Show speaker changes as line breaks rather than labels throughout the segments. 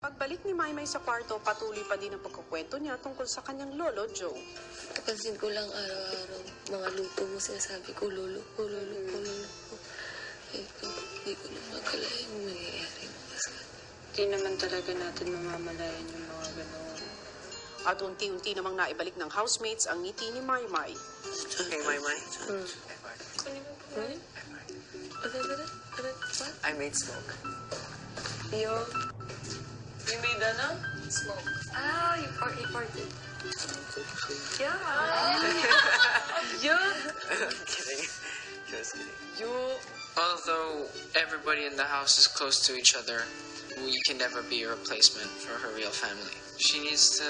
Pagbalik ni Maymay sa kwarto, patuloy pa din ang pagkukwento niya tungkol sa kanyang lolo, Joe.
Napansin ko lang araw-araw, mga luto mo sinasabi ko, lolo ko, lolo ko, lolo ko. Hindi ko na magkalain mangyayari sa atin.
Hindi naman talaga natin mamamalayan yung mga gano'n.
At unti-unti namang naibalik ng housemates ang ngiti ni Maymay.
Hey, Maymay. I made smoke.
You made smoke. Ah, you farted. Yeah. Yeah.
Kidding. Just kidding.
Although everybody in the house is close to each other, we can never be a replacement for her real family. She needs to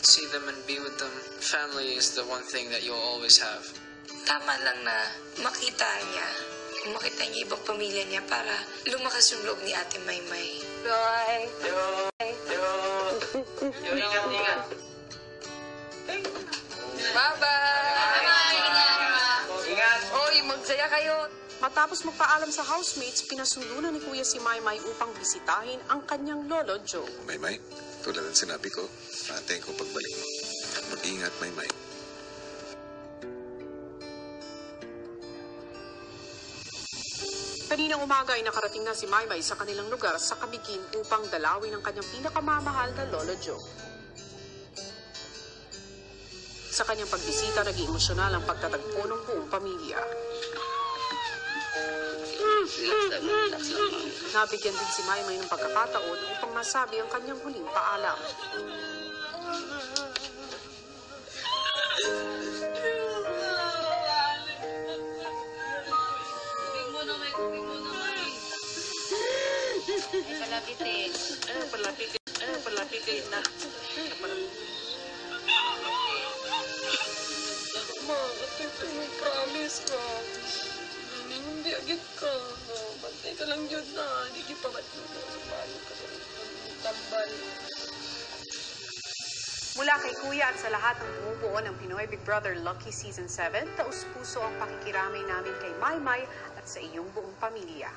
see them and be with them. Family is the one thing that you'll always have.
Tama lang na makita niya ibang pamilya niya para lumakas yung loob ni Ate Maymay. Bye!
Ingat.
Bye-bye! Ingat! Oy, magsaya kayo!
Matapos magpaalam sa housemates, pinasundo na ni Kuya si Maymay upang bisitahin ang kanyang lolo, Joe.
Maymay, tulad ng sinabi ko, antayin ko pagbalik mo. Mag-ingat, Maymay.
Kaninang umaga ay nakarating na si Maymay sa kanilang lugar sa Camiguin upang dalawin ang kanyang pinakamamahal na lolo, Joe. Sa kanyang pagbisita, naging emosyonal ang pagtatagpo ng buong pamilya. Nabigyan din si Maymay ng pagkakataon upang masabi ang kanyang huling paalam.
Palapitin na.
Ito yung promise ka. Hindi agad ka. Bantay ka lang yun na. Hindi pa ba't yun na. Sumayo ka sa tambal.
Mula kay Kuya at sa lahat ng bumubuo ng Pinoy Big Brother Lucky Season 7, taus-puso ang pakikiramay namin kay Maymay at sa iyong buong pamilya.